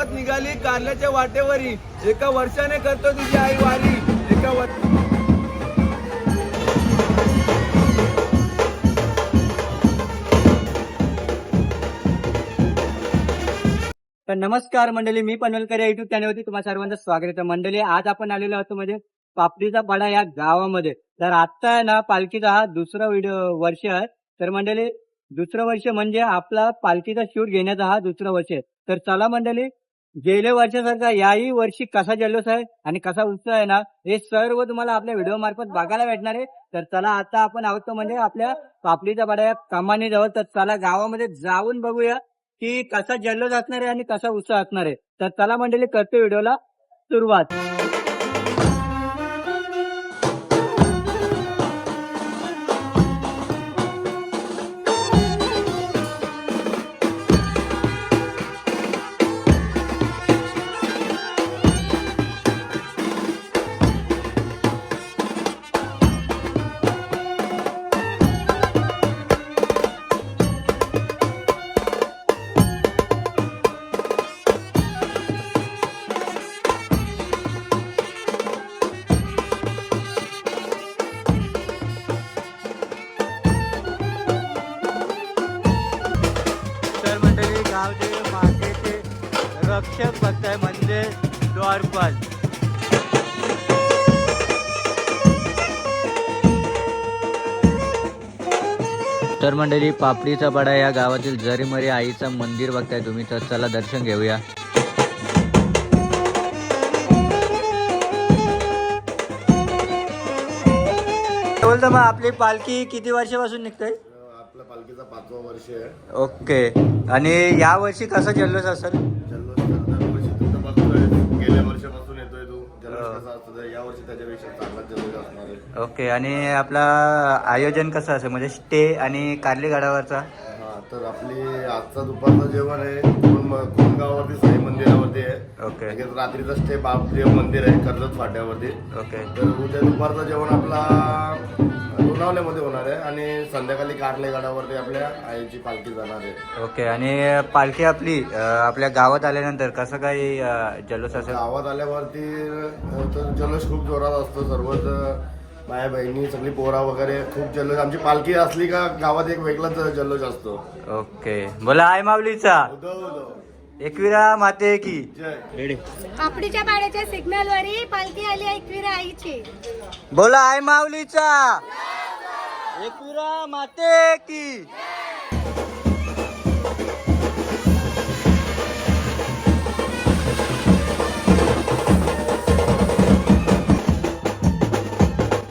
सोबत निघाली कारल्याच्या वाटेवरी, एका वर्षाने करतो तुझी आई वारी, एका तर नमस्कार मंडळी, मी पनवेलकर या युट्यूब चॅनलवरती तुम्हाला सर्वांचं स्वागत आहे. मंडळी, आज आपण आलेलो आहोत म्हणजे पापडीचा पाडा या गावामध्ये. तर आता आहे ना, पालखीचा हा दुसरा वर्ष आहे. तर मंडळी, दुसरं वर्ष म्हणजे आपला पालखीचा शूट घेण्याचा हा दुसरा वर्ष आहे. तर चला मंडळी, गेल्या वर्षासारखा याही वर्षी कसा जल्लोष आहे आणि कसा उत्साह आहे ना, हे सर्व तुम्हाला आपल्या व्हिडिओ मार्फत बघायला भेटणार आहे. तर चला, आता आपण आहोत म्हणजे आपल्या पापडीचा पाडा या कमानी जवळ. तर चला गावामध्ये जाऊन बघूया की कसा जल्लोष असणार आहे आणि कसा उत्साह असणार आहे. तर चला मंडळी, करतो व्हिडिओला सुरुवात. तर मंडळी, गावचे मातेचे रक्षक बघताय म्हणजे द्वारपाल. तर मंडळी, पापडीचा पाडा या गावातील जरीमरी आईचं मंदिर बघताय तुम्ही. तर चला दर्शन घेऊया. बोलतो मग, आपली पालखी किती वर्षापासून निघतोय? आपल्या पालखीचा 5वा वर्ष आहे. ओके. आणि या वर्षी कसा जल्लोष असेल? जल्लोष तर दरवर्षी तुझं बघतोय, गेल्या वर्षापासून येतोय तू. जल्लोष कसा असतो या वर्षी त्याच्यापेक्षा चांगला जल्लोष असणार आहे. ओके. आणि आपला आयोजन कसं असेल म्हणजे स्टे आणि कारली गडावरचा? हा, तर आपली आजचा दुपारचं जेवण आहे कोणगावावरती साई मंदिरावरती आहे. ओके. लगेच रात्रीचा स्टे बापदेव मंदिर आहे कर्जत फाट्यावरती. ओके. तर उद्या दुपारचं जेवण आपला लोणावल्यामध्ये होणार आहे आणि संध्याकाळी कारले गडावरती आपल्या आईची पालखी जाणार आहे. ओके. आणि पालखी आपली आपल्या गावात आल्यानंतर कसं काही जल्लोष असेल? गावात आल्यावरती तर जल्लोष खूप जोरात असतो. सर्वच माझ्या बहिणी, सगळी पोरा वगैरे खूप जल्लोष. आमची पालखी असली का गावात एक वेगळाच जल्लोष असतो. ओके. बोला आई माऊलीचा उदो उदो एकविरा माते की जय. रेडी. पापडीच्या पाड्याच्या सिग्नल वरी पालखी आली एकविरा आईची. बोला आई माऊलीचा एकविरा माते की.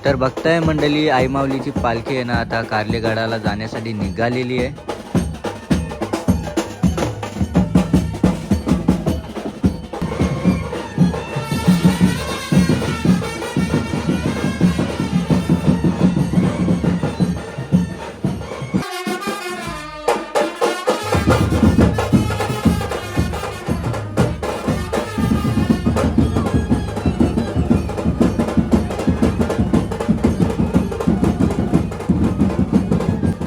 तर बघताय मंडळी, आई माऊलीची पालखी आहे ना, आता कारलेगडाला जाण्यासाठी निघालेली आहे.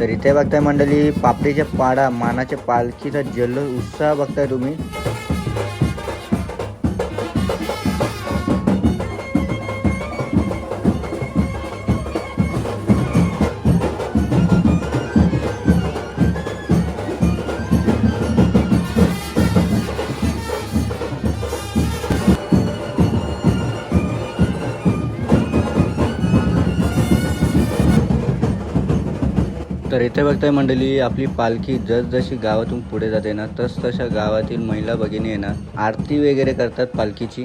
तर इथे बघताय मंडळी, पापडीच्या पाडा मानाच्या पालखीचा जल्लोष उत्साह बघताय तुम्ही. तर इथे बघताय मंडळी, आपली पालखी जसजशी गावातून पुढे जाते ना, तशा गावातील महिला भगिनी आहे ना, आरती वगैरे करतात पालखीची.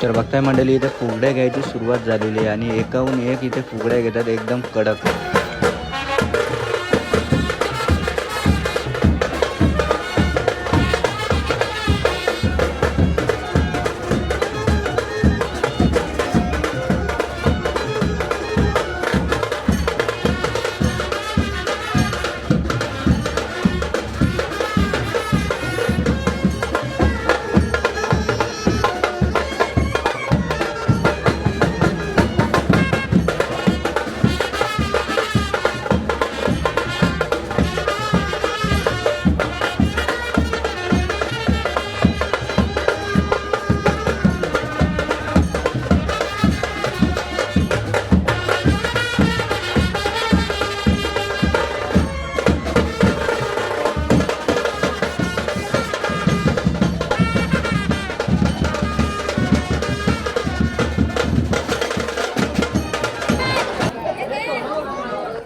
तर बघताय मंडळी इथे फुगड्या घ्यायची सुरुवात झालेली आहे आणि एकाहून एक इथे फुगड्या घेतात एकदम कडक.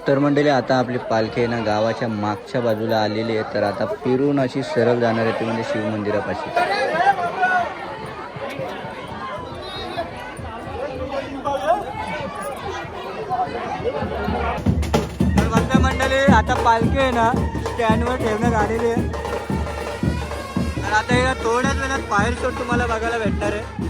तर मंडळी आता आपली पालखी आहे ना गावाच्या मागच्या बाजूला आलेली आहे. तर आता फिरून अशी सरळ जाणार आहे ती म्हणजे शिव मंदिरापाशी. तर बघता मंडळी आता पालखी आहे ना स्टँडवर ठेवण्यात आलेली आहे. तर आता या थोड्याच वेळात फायर शो तुम्हाला बघायला भेटणार आहे.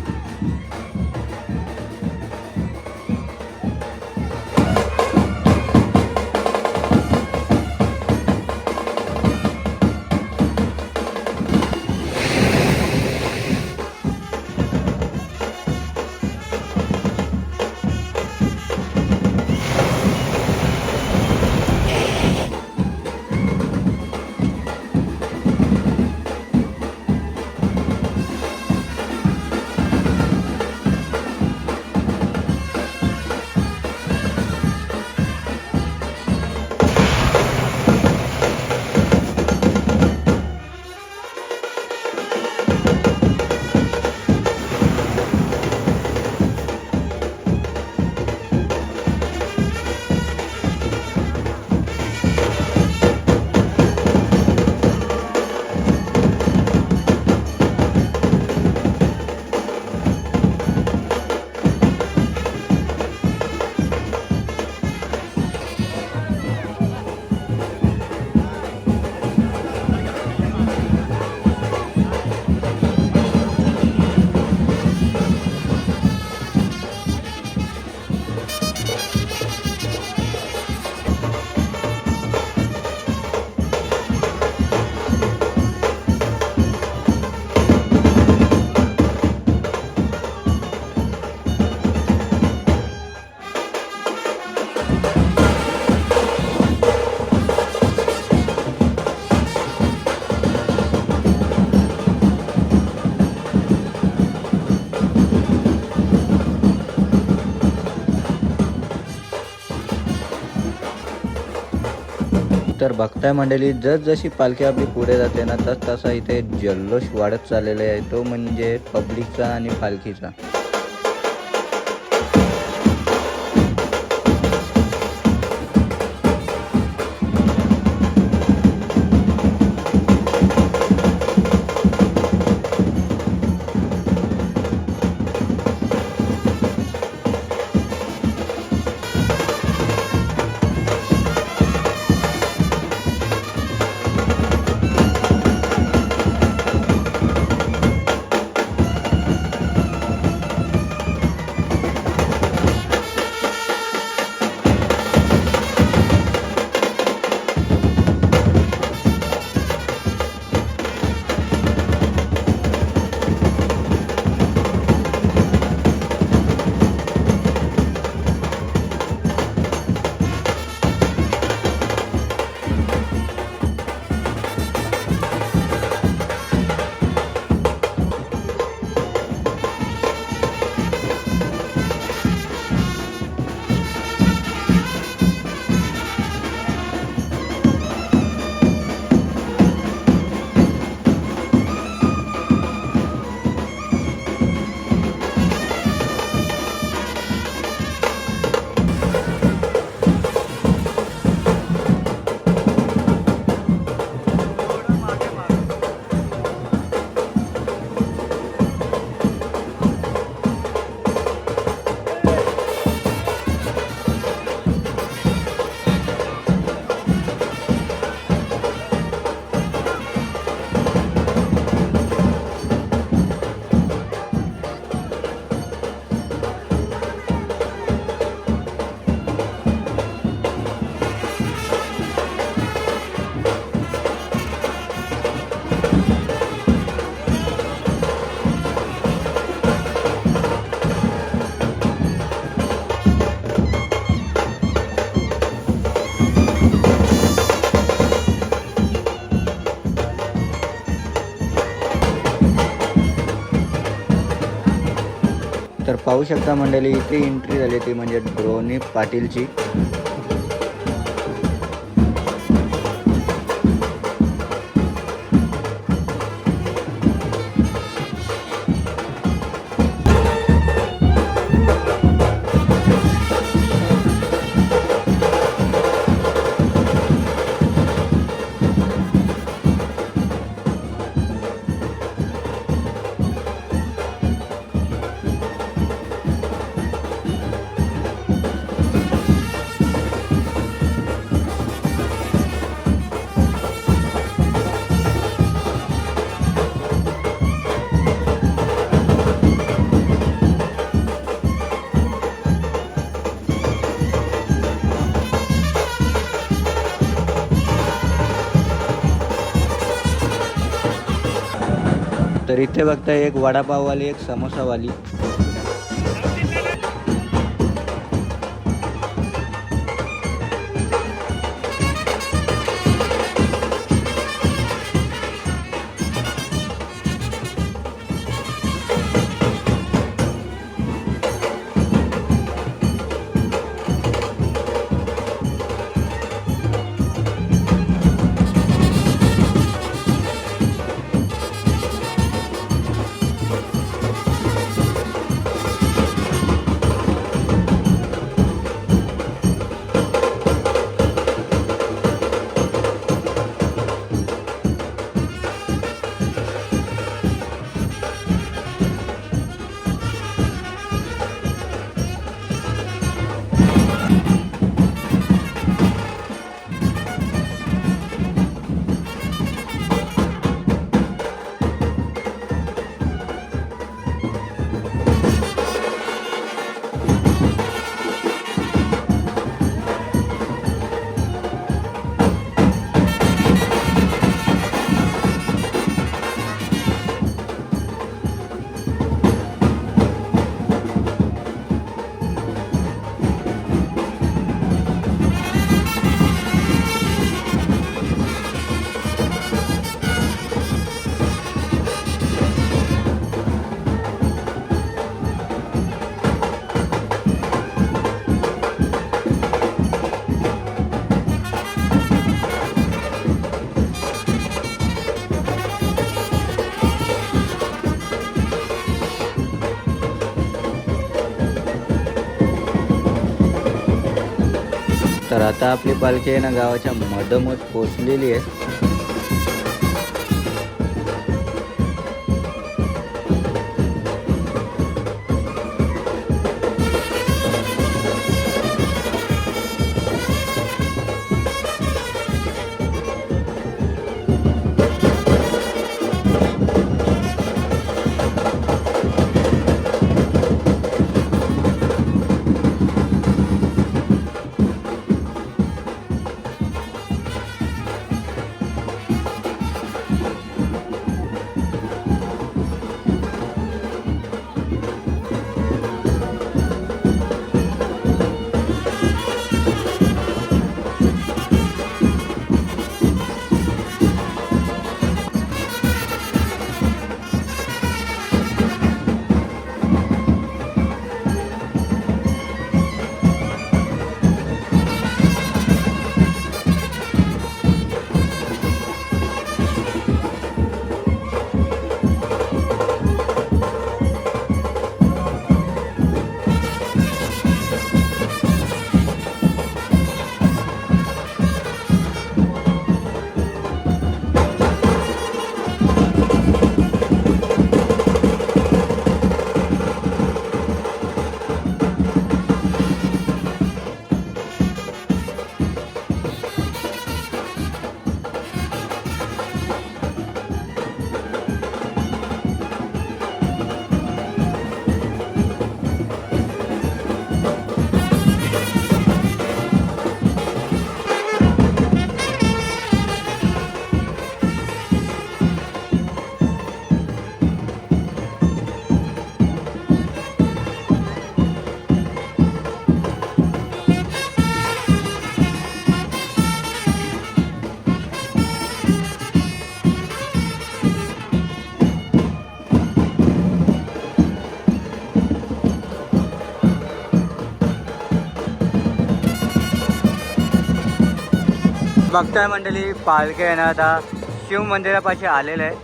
तर बघताय मंडळी जशी पालखी आपली पुढे जाते ना तसा इथे जल्लोष वाढत चाललेला आहे. तो म्हणजे पब्लिकचा आणि पालखीचा. पाहू शकता मंडळी, इथे एंट्री झाली ती म्हणजे ड्रोनी पाटीलची. तर इथे बघताय एक वडापाववाली, एक समोसावाली. तर आता आपली पालखी आहे ना गावाच्या मधोमध पोचलेली आहे. बघताय मंडळी पालखी आहे ना आता शिव मंदिरापाशी आलेलं आहे.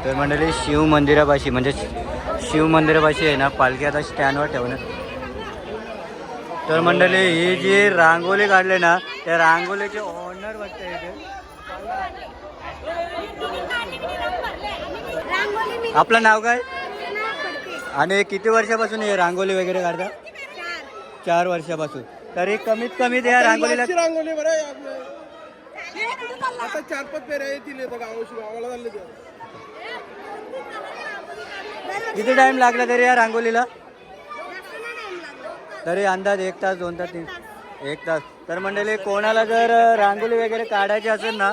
तर मंडळी शिव मंदिरापाशी म्हणजे शिव मंदिरापाशी आहे ना पालखी आता स्टँडवर ठेवण्यात. तर मंडळी ही जी रांगोली काढली ना त्या रांगोलीचे ऑनर बघताय इथे. आपलं नाव काय आणि किती वर्षापासून हे रांगोली वगैरे काढता? 4 वर्षापासून. तरी कमीत कमी त्या रांगोलीला रांगोली बरं आहे आपलं. आता 4-5 फेऱ्या येतील गावाला चालले ते. किती टाइम लागला तरी या रांगोलीला? तरी अंदाज 1 तास 2 तास 1 तास. तर मंडळी कोणाला जर रांगोली वगैरे काढायची असेल ना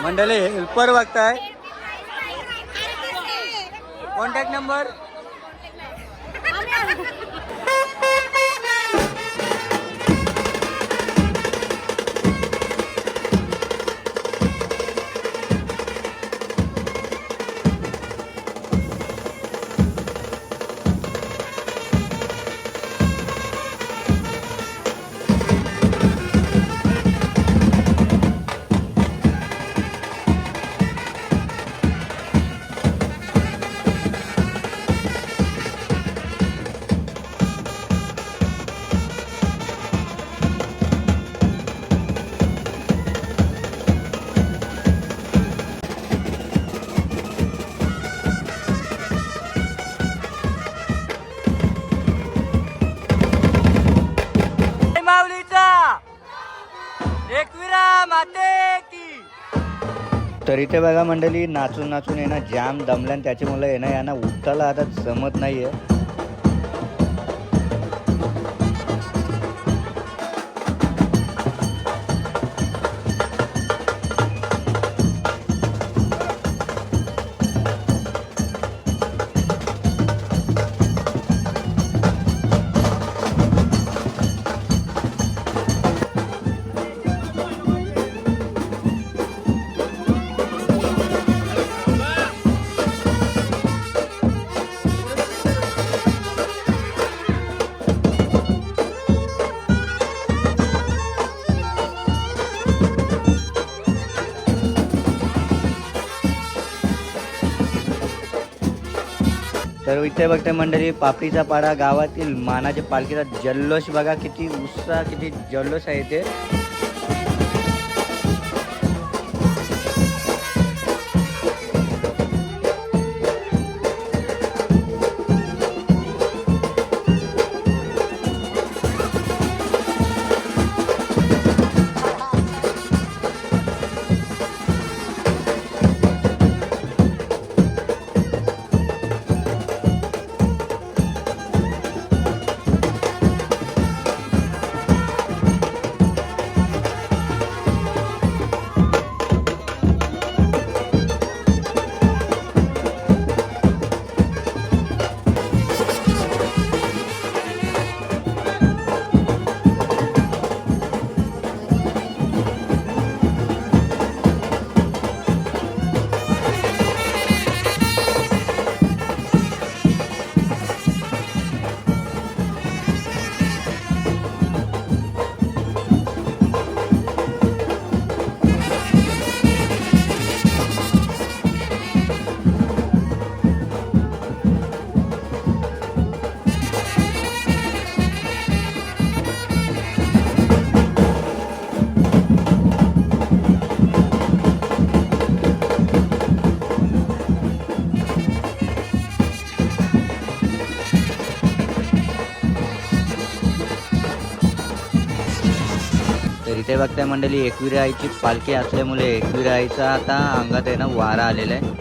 मंडळी हेल्पर बघताय. कॉन्टॅक्ट नंबर तर इथे बघा मंडळी नाचून नाचून आहे ना जाम दमल्यान त्याच्यामुळे आहे ना यांना उठताला आता जमत नाहीये. तर इथे बघते मंडळी पापडीचा पाडा गावातील मानाच्या पालखीचा जल्लोष बघा. किती उत्साह किती जल्लोष आहे इथे. तर इथे बघताय मंडळी एकविरा आईची पालखी असल्यामुळे एकविरा आईचा आता अंगात आहे ना वारा आलेला आहे.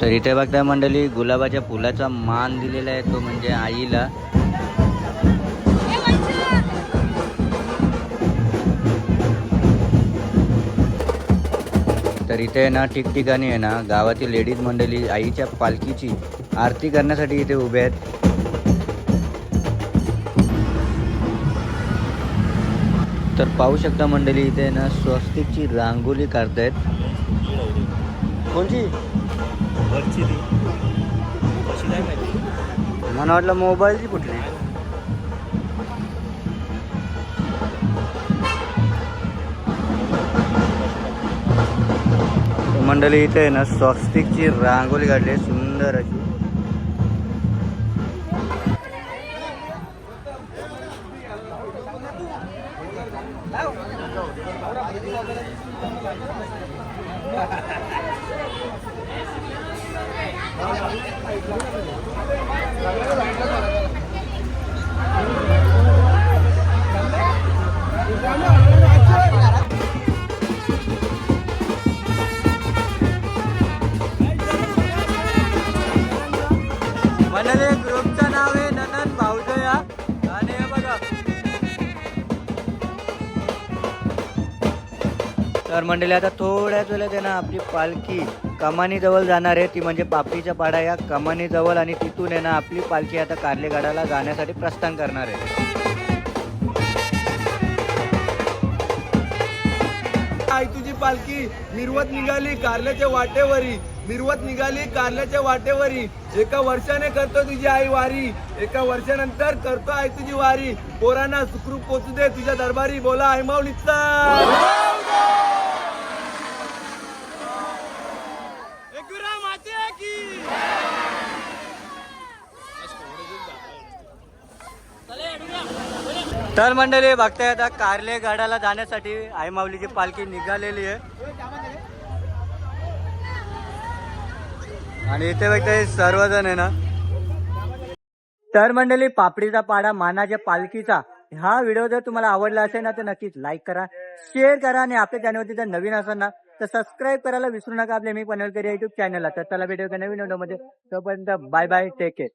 तर इथे बघताय मंडळी गुलाबाच्या फुलाचा मान दिलेला आहे तो म्हणजे आईला. तर इथे आहे ना ठिकठिकाणी आहे ना गावातील लेडीज मंडळी आईच्या पालखीची आरती करण्यासाठी इथे उभे आहेत. तर पाहू शकता मंडळी इथे ना स्वस्तिकची रांगोळी काढतायत. कोणची मला वाटलं मोबाईलची कुठली. मंडळी इथे आहे ना स्वस्तिकची रांगोळी काढली सुंदर अशी. मंडळी ग्रुपचं नाव आहे ननन भाऊजया आणि हे बघा. तर मंडळी आता थोड्याच वेळात आहे ना आपली पालखी कमानी जवळ जाणार आहे. ती म्हणजे पापडीचा पाडा या कमानी जवळ आणि तिथून आहे ना आपली पालखी आता कार्लेगडाला जाण्यासाठी प्रस्थान करणार आहे. आई तुझी पालखी मिरवत निघाली कारल्याच्या वाटेवरी, मिरवत निघाली कारल्याच्या वाटेवरी. एका वर्षाने करतो तुझी आई वारी, एका वर्षानंतर करतो आई तुझी वारी. पोरांना सुखरूप पोचू दे तुझ्या दरबारी. बोला आई माऊलीचा. तर मंडळी बघताय आता कार्ले गडाला जाण्यासाठी आई माऊलीची पालखी निघालेली आहे आणि इथे बघताय सर्वजण आहे ना. तर मंडळी पापडीचा पाडा मानाच्या पालखीचा हा व्हिडिओ जर तुम्हाला आवडला असेल ना तर नक्कीच लाईक करा, शेअर करा आणि आपल्या चॅनलवरती जर नवीन असाल ना तर सबस्क्राईब करायला विसरू नका आपल्या मी पनवेलकर युट्यूब चॅनलला. तर चला भेटूया नवीन व्हिडिओमध्ये. तोपर्यंत बाय बाय, टेक केअर.